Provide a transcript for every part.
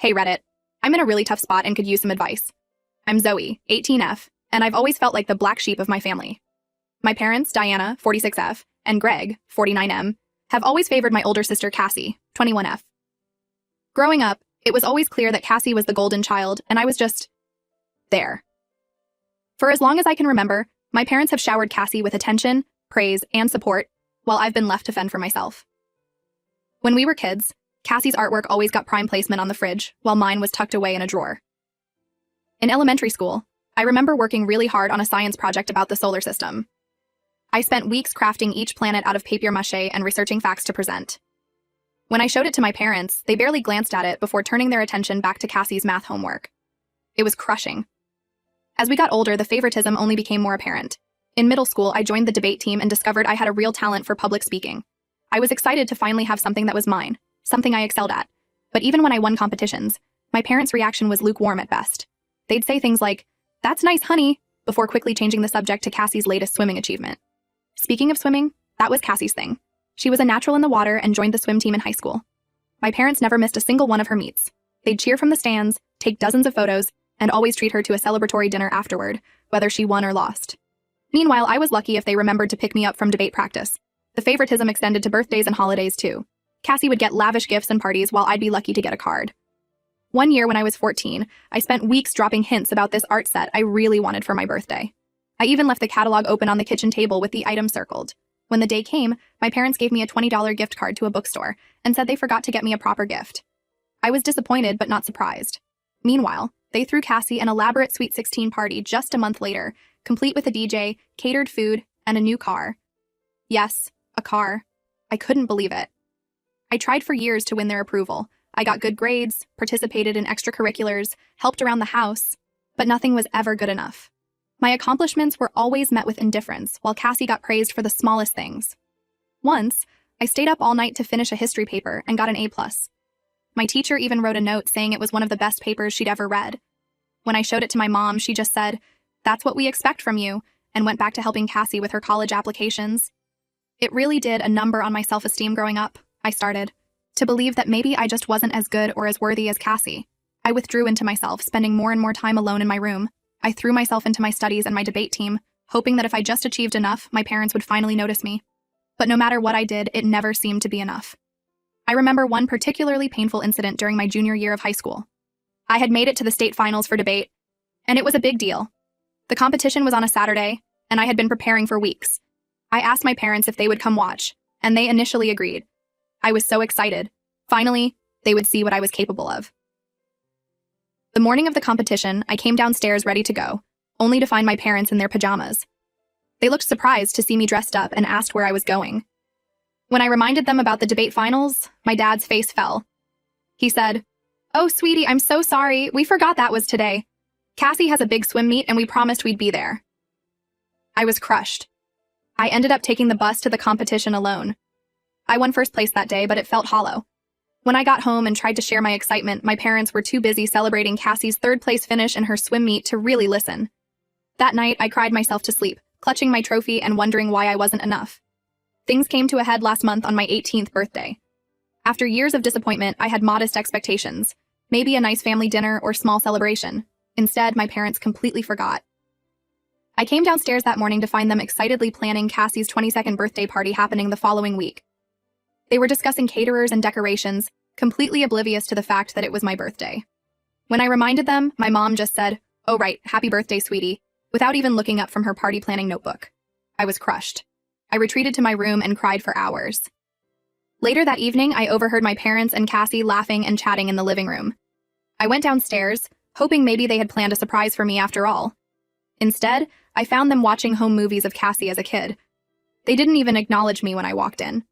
Hey Reddit, I'm in a really tough spot and could use some advice. I'm Zoe, 18F, and I've always felt like the black sheep of my family. My parents, Diana, 46F, and Greg, 49M, have always favored my older sister Cassie, 21F. Growing up, it was always clear that Cassie was the golden child, and I was just there. For as long as I can remember, my parents have showered Cassie with attention, praise, and support, while I've been left to fend for myself. When we were kids, Cassie's artwork always got prime placement on the fridge, while mine was tucked away in a drawer. In elementary school, I remember working really hard on a science project about the solar system. I spent weeks crafting each planet out of papier-mâché and researching facts to present. When I showed it to my parents, they barely glanced at it before turning their attention back to Cassie's math homework. It was crushing. As we got older, the favoritism only became more apparent. In middle school, I joined the debate team and discovered I had a real talent for public speaking. I was excited to finally have something that was mine, something I excelled at. But even when I won competitions, my parents' reaction was lukewarm at best. They'd say things like, "That's nice, honey," before quickly changing the subject to Cassie's latest swimming achievement. Speaking of swimming, that was Cassie's thing. She was a natural in the water and joined the swim team in high school. My parents never missed a single one of her meets. They'd cheer from the stands, take dozens of photos, and always treat her to a celebratory dinner afterward, whether she won or lost. Meanwhile, I was lucky if they remembered to pick me up from debate practice. The favoritism extended to birthdays and holidays, too. Cassie would get lavish gifts and parties while I'd be lucky to get a card. One year when I was 14, I spent weeks dropping hints about this art set I really wanted for my birthday. I even left the catalog open on the kitchen table with the item circled. When the day came, my parents gave me a $20 gift card to a bookstore and said they forgot to get me a proper gift. I was disappointed but not surprised. Meanwhile, they threw Cassie an elaborate Sweet 16 party just a month later, complete with a DJ, catered food, and a new car. Yes, a car. I couldn't believe it. I tried for years to win their approval. I got good grades, participated in extracurriculars, helped around the house, but nothing was ever good enough. My accomplishments were always met with indifference, while Cassie got praised for the smallest things. Once, I stayed up all night to finish a history paper and got an A+. My teacher even wrote a note saying it was one of the best papers she'd ever read. When I showed it to my mom, she just said, "That's what we expect from you," and went back to helping Cassie with her college applications. It really did a number on my self-esteem growing up, I started to believe that maybe I just wasn't as good or as worthy as Cassie. I withdrew into myself, spending more and more time alone in my room. I threw myself into my studies and my debate team, hoping that if I just achieved enough, my parents would finally notice me. But no matter what I did, it never seemed to be enough. I remember one particularly painful incident during my junior year of high school. I had made it to the state finals for debate, and it was a big deal. The competition was on a Saturday, and I had been preparing for weeks. I asked my parents if they would come watch, and they initially agreed. I was so excited. Finally, they would see what I was capable of. The morning of the competition, I came downstairs ready to go, only to find my parents in their pajamas. They looked surprised to see me dressed up and asked where I was going. When I reminded them about the debate finals, my dad's face fell. He said, "Oh, sweetie, I'm so sorry. We forgot that was today. Cassie has a big swim meet and we promised we'd be there." I was crushed. I ended up taking the bus to the competition alone. I won first place that day, but it felt hollow. When I got home and tried to share my excitement, my parents were too busy celebrating Cassie's third-place finish in her swim meet to really listen. That night, I cried myself to sleep, clutching my trophy and wondering why I wasn't enough. Things came to a head last month on my 18th birthday. After years of disappointment, I had modest expectations, maybe a nice family dinner or small celebration. Instead, my parents completely forgot. I came downstairs that morning to find them excitedly planning Cassie's 22nd birthday party happening the following week. They were discussing caterers and decorations, completely oblivious to the fact that it was my birthday. When I reminded them, my mom just said, "Oh right, happy birthday, sweetie," without even looking up from her party planning notebook. I was crushed. I retreated to my room and cried for hours. Later that evening, I overheard my parents and Cassie laughing and chatting in the living room. I went downstairs, hoping maybe they had planned a surprise for me after all. Instead, I found them watching home movies of Cassie as a kid. They didn't even acknowledge me when I walked in.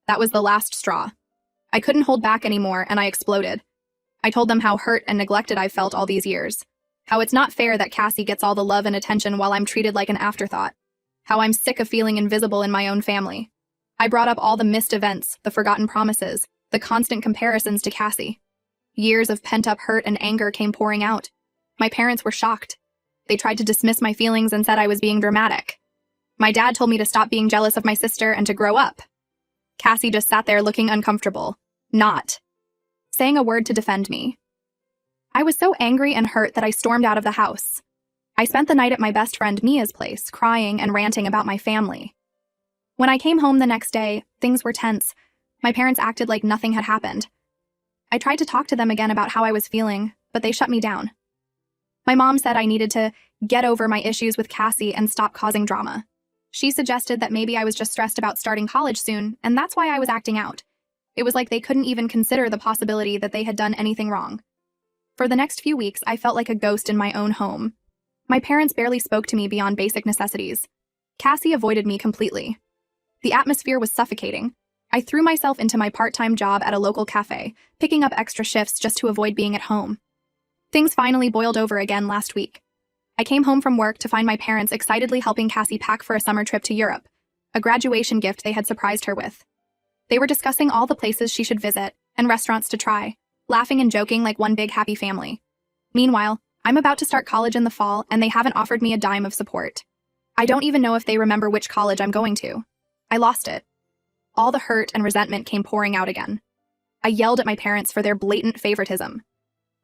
That was the last straw. I couldn't hold back anymore, and I exploded. I told them how hurt and neglected I've felt all these years. How it's not fair that Cassie gets all the love and attention while I'm treated like an afterthought. How I'm sick of feeling invisible in my own family. I brought up all the missed events, the forgotten promises, the constant comparisons to Cassie. Years of pent-up hurt and anger came pouring out. My parents were shocked. They tried to dismiss my feelings and said I was being dramatic. My dad told me to stop being jealous of my sister and to grow up. Cassie just sat there looking uncomfortable, not saying a word to defend me. I was so angry and hurt that I stormed out of the house. I spent the night at my best friend Mia's place, crying and ranting about my family. When I came home the next day, things were tense. My parents acted like nothing had happened. I tried to talk to them again about how I was feeling, but they shut me down. My mom said I needed to get over my issues with Cassie and stop causing drama. She suggested that maybe I was just stressed about starting college soon, and that's why I was acting out. It was like they couldn't even consider the possibility that they had done anything wrong. For the next few weeks, I felt like a ghost in my own home. My parents barely spoke to me beyond basic necessities. Cassie avoided me completely. The atmosphere was suffocating. I threw myself into my part-time job at a local cafe, picking up extra shifts just to avoid being at home. Things finally boiled over again last week. I came home from work to find my parents excitedly helping Cassie pack for a summer trip to Europe, a graduation gift they had surprised her with. They were discussing all the places she should visit and restaurants to try, laughing and joking like one big happy family. Meanwhile, I'm about to start college in the fall and they haven't offered me a dime of support. I don't even know if they remember which college I'm going to. I lost it. All the hurt and resentment came pouring out again. I yelled at my parents for their blatant favoritism.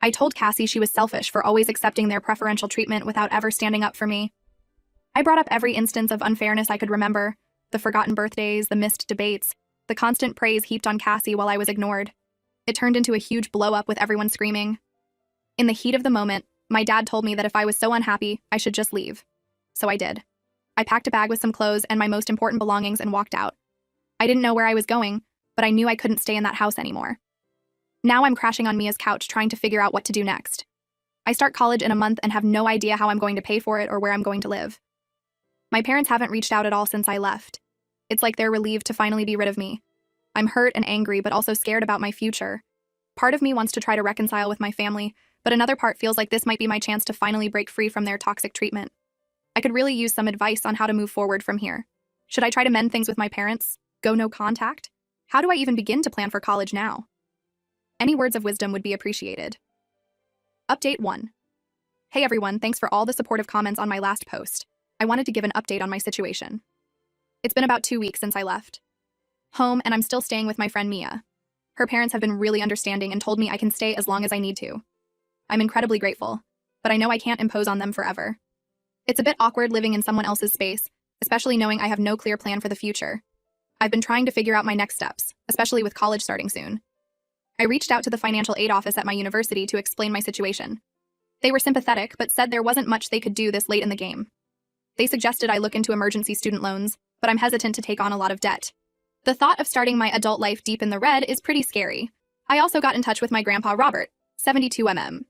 I told Cassie she was selfish for always accepting their preferential treatment without ever standing up for me. I brought up every instance of unfairness I could remember, the forgotten birthdays, the missed debates, the constant praise heaped on Cassie while I was ignored. It turned into a huge blow-up with everyone screaming. In the heat of the moment, my dad told me that if I was so unhappy, I should just leave. So I did. I packed a bag with some clothes and my most important belongings and walked out. I didn't know where I was going, but I knew I couldn't stay in that house anymore. Now I'm crashing on Mia's couch trying to figure out what to do next. I start college in a month and have no idea how I'm going to pay for it or where I'm going to live. My parents haven't reached out at all since I left. It's like they're relieved to finally be rid of me. I'm hurt and angry, but also scared about my future. Part of me wants to try to reconcile with my family, but another part feels like this might be my chance to finally break free from their toxic treatment. I could really use some advice on how to move forward from here. Should I try to mend things with my parents? Go no contact? How do I even begin to plan for college now? Any words of wisdom would be appreciated. Update 1. Hey everyone, thanks for all the supportive comments on my last post. I wanted to give an update on my situation. It's been about 2 weeks since I left home, and I'm still staying with my friend Mia. Her parents have been really understanding and told me I can stay as long as I need to. I'm incredibly grateful, but I know I can't impose on them forever. It's a bit awkward living in someone else's space, especially knowing I have no clear plan for the future. I've been trying to figure out my next steps, especially with college starting soon. I reached out to the financial aid office at my university to explain my situation. They were sympathetic, but said there wasn't much they could do this late in the game. They suggested I look into emergency student loans, but I'm hesitant to take on a lot of debt. The thought of starting my adult life deep in the red is pretty scary. I also got in touch with my grandpa Robert, 72mm.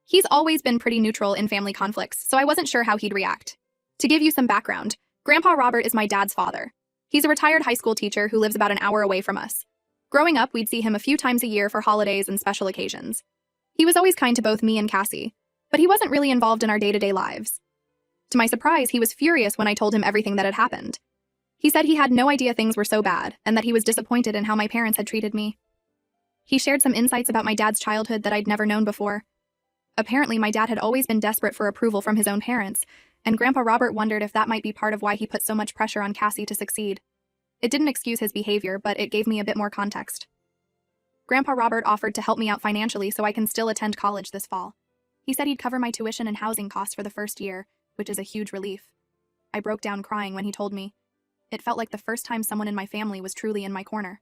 He's always been pretty neutral in family conflicts, so I wasn't sure how he'd react. To give you some background, Grandpa Robert is my dad's father. He's a retired high school teacher who lives about an hour away from us. Growing up, we'd see him a few times a year for holidays and special occasions. He was always kind to both me and Cassie, but he wasn't really involved in our day-to-day lives. To my surprise, he was furious when I told him everything that had happened. He said he had no idea things were so bad, and that he was disappointed in how my parents had treated me. He shared some insights about my dad's childhood that I'd never known before. Apparently, my dad had always been desperate for approval from his own parents, and Grandpa Robert wondered if that might be part of why he put so much pressure on Cassie to succeed. It didn't excuse his behavior, but it gave me a bit more context. Grandpa Robert offered to help me out financially so I can still attend college this fall. He said he'd cover my tuition and housing costs for the first year, which is a huge relief. I broke down crying when he told me. It felt like the first time someone in my family was truly in my corner.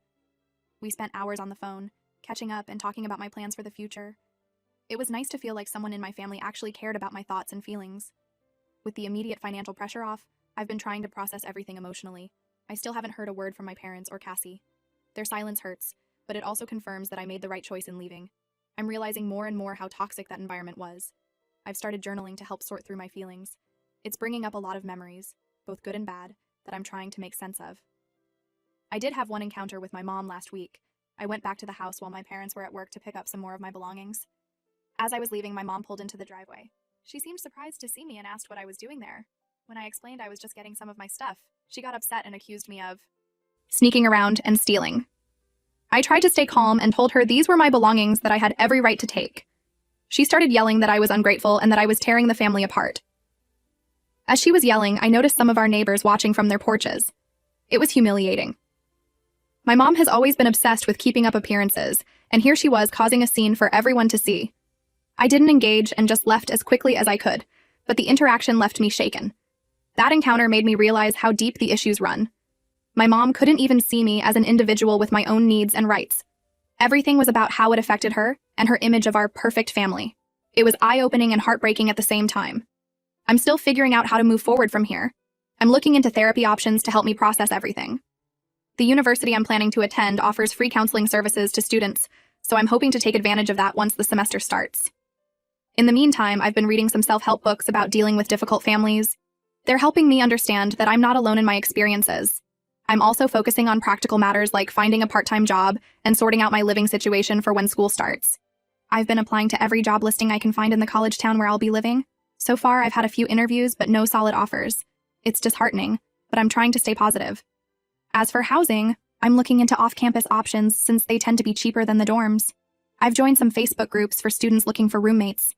We spent hours on the phone, catching up and talking about my plans for the future. It was nice to feel like someone in my family actually cared about my thoughts and feelings. With the immediate financial pressure off, I've been trying to process everything emotionally. I still haven't heard a word from my parents or Cassie. Their silence hurts, but it also confirms that I made the right choice in leaving. I'm realizing more and more how toxic that environment was. I've started journaling to help sort through my feelings. It's bringing up a lot of memories, both good and bad, that I'm trying to make sense of. I did have one encounter with my mom last week. I went back to the house while my parents were at work to pick up some more of my belongings. As I was leaving, my mom pulled into the driveway. She seemed surprised to see me and asked what I was doing there. When I explained I was just getting some of my stuff, she got upset and accused me of sneaking around and stealing. I tried to stay calm and told her these were my belongings that I had every right to take. She started yelling that I was ungrateful and that I was tearing the family apart. As she was yelling, I noticed some of our neighbors watching from their porches. It was humiliating. My mom has always been obsessed with keeping up appearances, and here she was causing a scene for everyone to see. I didn't engage and just left as quickly as I could, but the interaction left me shaken. That encounter made me realize how deep the issues run. My mom couldn't even see me as an individual with my own needs and rights. Everything was about how it affected her and her image of our perfect family. It was eye-opening and heartbreaking at the same time. I'm still figuring out how to move forward from here. I'm looking into therapy options to help me process everything. The university I'm planning to attend offers free counseling services to students, so I'm hoping to take advantage of that once the semester starts. In the meantime, I've been reading some self-help books about dealing with difficult families. They're helping me understand that I'm not alone in my experiences. I'm also focusing on practical matters like finding a part-time job and sorting out my living situation for when school starts. I've been applying to every job listing I can find in the college town where I'll be living. So far, I've had a few interviews, but no solid offers. It's disheartening, but I'm trying to stay positive. As for housing, I'm looking into off-campus options since they tend to be cheaper than the dorms. I've joined some Facebook groups for students looking for roommates.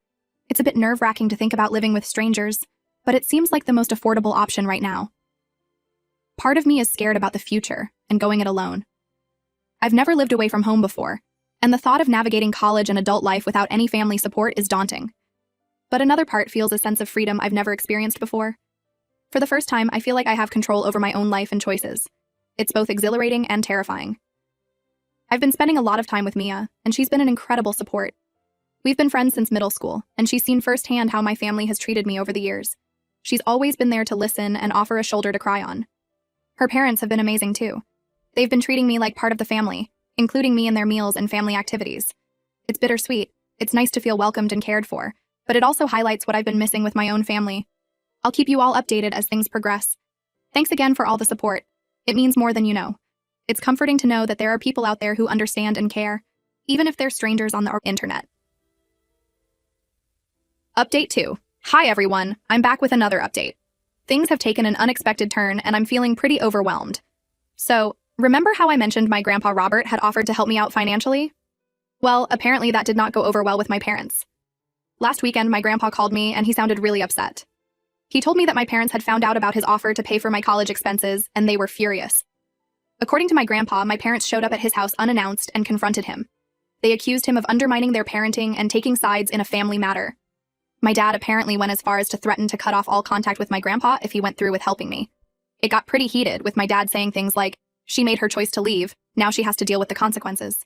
It's a bit nerve-wracking to think about living with strangers, but it seems like the most affordable option right now. Part of me is scared about the future and going it alone. I've never lived away from home before, and the thought of navigating college and adult life without any family support is daunting. But another part feels a sense of freedom I've never experienced before. For the first time, I feel like I have control over my own life and choices. It's both exhilarating and terrifying. I've been spending a lot of time with Mia, and she's been an incredible support. We've been friends since middle school, and she's seen firsthand how my family has treated me over the years. She's always been there to listen and offer a shoulder to cry on. Her parents have been amazing too. They've been treating me like part of the family, including me in their meals and family activities. It's bittersweet. It's nice to feel welcomed and cared for, but it also highlights what I've been missing with my own family. I'll keep you all updated as things progress. Thanks again for all the support. It means more than you know. It's comforting to know that there are people out there who understand and care, even if they're strangers on the internet. Update 2. Hi everyone, I'm back with another update. Things have taken an unexpected turn and I'm feeling pretty overwhelmed. So, remember how I mentioned my grandpa Robert had offered to help me out financially? Well, apparently that did not go over well with my parents. Last weekend, my grandpa called me and he sounded really upset. He told me that my parents had found out about his offer to pay for my college expenses and they were furious. According to my grandpa, my parents showed up at his house unannounced and confronted him. They accused him of undermining their parenting and taking sides in a family matter. My dad apparently went as far as to threaten to cut off all contact with my grandpa if he went through with helping me. It got pretty heated, with my dad saying things like, "She made her choice to leave, now she has to deal with the consequences."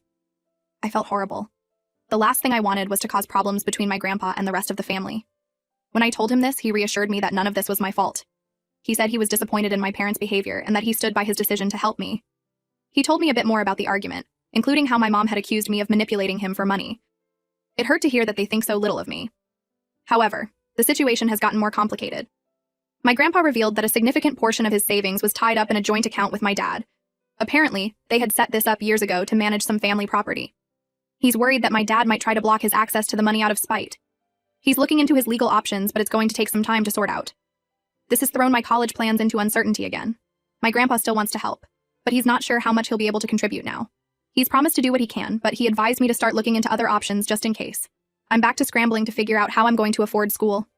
I felt horrible. The last thing I wanted was to cause problems between my grandpa and the rest of the family. When I told him this, he reassured me that none of this was my fault. He said he was disappointed in my parents' behavior and that he stood by his decision to help me. He told me a bit more about the argument, including how my mom had accused me of manipulating him for money. It hurt to hear that they think so little of me. However, the situation has gotten more complicated. My grandpa revealed that a significant portion of his savings was tied up in a joint account with my dad. Apparently, they had set this up years ago to manage some family property. He's worried that my dad might try to block his access to the money out of spite. He's looking into his legal options, but it's going to take some time to sort out. This has thrown my college plans into uncertainty again. My grandpa still wants to help, but he's not sure how much he'll be able to contribute now. He's promised to do what he can, but he advised me to start looking into other options just in case. I'm back to scrambling to figure out how I'm going to afford school.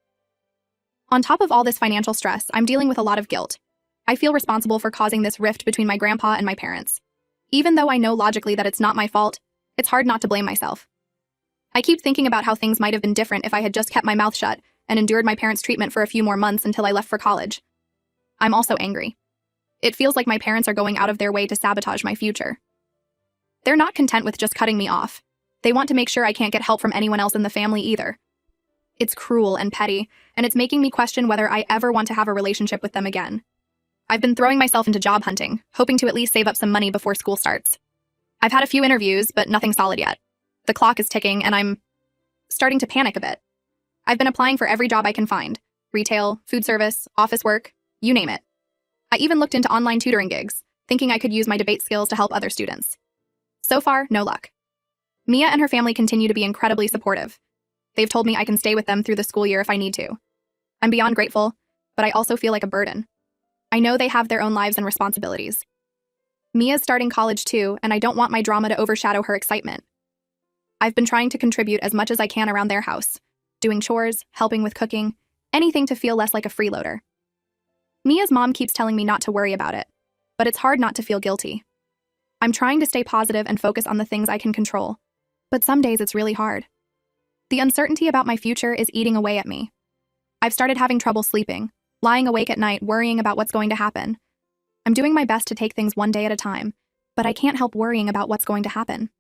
On top of all this financial stress, I'm dealing with a lot of guilt. I feel responsible for causing this rift between my grandpa and my parents. Even though I know logically that it's not my fault, it's hard not to blame myself. I keep thinking about how things might have been different if I had just kept my mouth shut and endured my parents' treatment for a few more months until I left for college. I'm also angry. It feels like my parents are going out of their way to sabotage my future. They're not content with just cutting me off. They want to make sure I can't get help from anyone else in the family either. It's cruel and petty, and it's making me question whether I ever want to have a relationship with them again. I've been throwing myself into job hunting, hoping to at least save up some money before school starts. I've had a few interviews, but nothing solid yet. The clock is ticking, and I'm starting to panic a bit. I've been applying for every job I can find: retail, food service, office work, you name it. I even looked into online tutoring gigs, thinking I could use my debate skills to help other students. So far, no luck. Mia and her family continue to be incredibly supportive. They've told me I can stay with them through the school year if I need to. I'm beyond grateful, but I also feel like a burden. I know they have their own lives and responsibilities. Mia's starting college too, and I don't want my drama to overshadow her excitement. I've been trying to contribute as much as I can around their house, doing chores, helping with cooking, anything to feel less like a freeloader. Mia's mom keeps telling me not to worry about it, but it's hard not to feel guilty. I'm trying to stay positive and focus on the things I can control, but some days it's really hard. The uncertainty about my future is eating away at me. I've started having trouble sleeping, lying awake at night worrying about what's going to happen. I'm doing my best to take things one day at a time, but I can't help worrying about what's going to happen.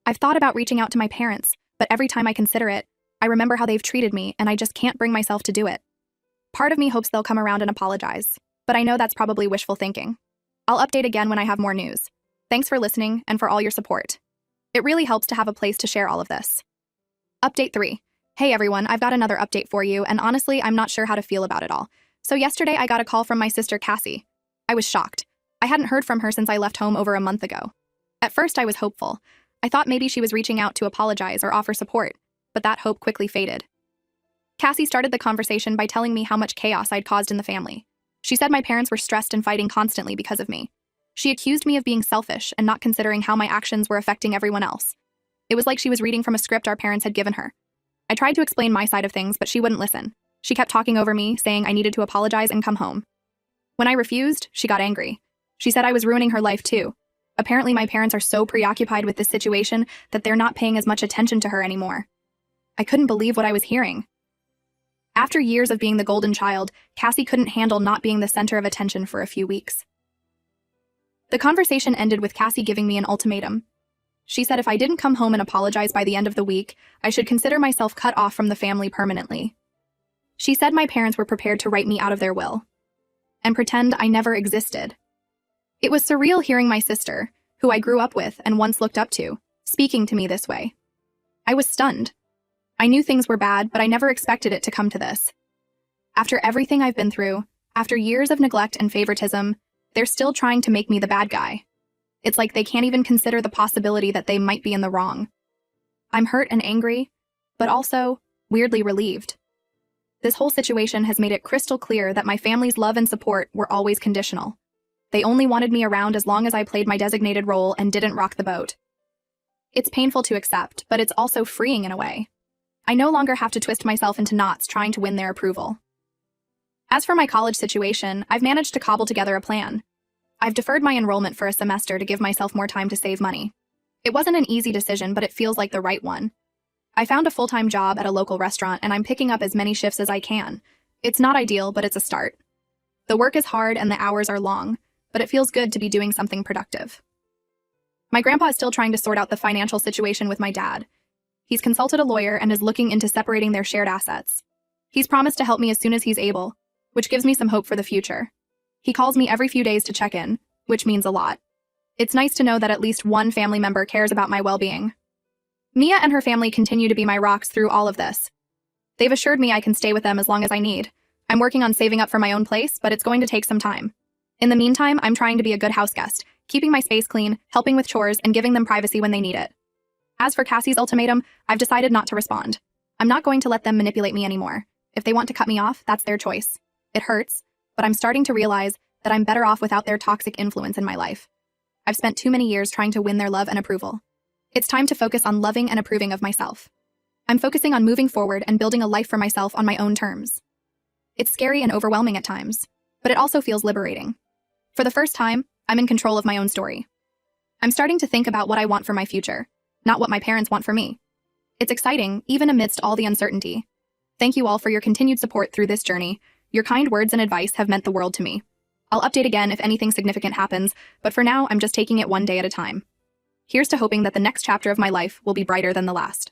I've thought about reaching out to my parents, but every time I consider it, I remember how they've treated me and I just can't bring myself to do it. Part of me hopes they'll come around and apologize, but I know that's probably wishful thinking. I'll update again when I have more news. Thanks for listening and for all your support. It really helps to have a place to share all of this. Update 3. Hey everyone, I've got another update for you, and honestly, I'm not sure how to feel about it all. So yesterday I got a call from my sister Cassie. I was shocked. I hadn't heard from her since I left home over a month ago. At first I was hopeful. I thought maybe she was reaching out to apologize or offer support, but that hope quickly faded. Cassie started the conversation by telling me how much chaos I'd caused in the family. She said my parents were stressed and fighting constantly because of me. She accused me of being selfish and not considering how my actions were affecting everyone else. It was like she was reading from a script our parents had given her. I tried to explain my side of things, but she wouldn't listen. She kept talking over me, saying I needed to apologize and come home. When I refused, she got angry. She said I was ruining her life too. Apparently my parents are so preoccupied with this situation that they're not paying as much attention to her anymore. I couldn't believe what I was hearing. After years of being the golden child, Cassie couldn't handle not being the center of attention for a few weeks. The conversation ended with Cassie giving me an ultimatum. She said if I didn't come home and apologize by the end of the week, I should consider myself cut off from the family permanently. She said my parents were prepared to write me out of their will and pretend I never existed. It was surreal hearing my sister, who I grew up with and once looked up to, speaking to me this way. I was stunned. I knew things were bad, but I never expected it to come to this. After everything I've been through, after years of neglect and favoritism, they're still trying to make me the bad guy. It's like they can't even consider the possibility that they might be in the wrong. I'm hurt and angry, but also weirdly relieved. This whole situation has made it crystal clear that my family's love and support were always conditional. They only wanted me around as long as I played my designated role and didn't rock the boat. It's painful to accept, but it's also freeing in a way. I no longer have to twist myself into knots trying to win their approval. As for my college situation, I've managed to cobble together a plan. I've deferred my enrollment for a semester to give myself more time to save money. It wasn't an easy decision, but it feels like the right one. I found a full-time job at a local restaurant and I'm picking up as many shifts as I can. It's not ideal, but it's a start. The work is hard and the hours are long, but it feels good to be doing something productive. My grandpa is still trying to sort out the financial situation with my dad. He's consulted a lawyer and is looking into separating their shared assets. He's promised to help me as soon as he's able, which gives me some hope for the future. He calls me every few days to check in, which means a lot. It's nice to know that at least one family member cares about my well-being. Mia and her family continue to be my rocks through all of this. They've assured me I can stay with them as long as I need. I'm working on saving up for my own place, but it's going to take some time. In the meantime, I'm trying to be a good house guest, keeping my space clean, helping with chores, and giving them privacy when they need it. As for Cassie's ultimatum, I've decided not to respond. I'm not going to let them manipulate me anymore. If they want to cut me off, that's their choice. It hurts, but I'm starting to realize that I'm better off without their toxic influence in my life. I've spent too many years trying to win their love and approval. It's time to focus on loving and approving of myself. I'm focusing on moving forward and building a life for myself on my own terms. It's scary and overwhelming at times, but it also feels liberating. For the first time, I'm in control of my own story. I'm starting to think about what I want for my future, not what my parents want for me. It's exciting, even amidst all the uncertainty. Thank you all for your continued support through this journey. Your kind words and advice have meant the world to me. I'll update again if anything significant happens, but for now, I'm just taking it one day at a time. Here's to hoping that the next chapter of my life will be brighter than the last.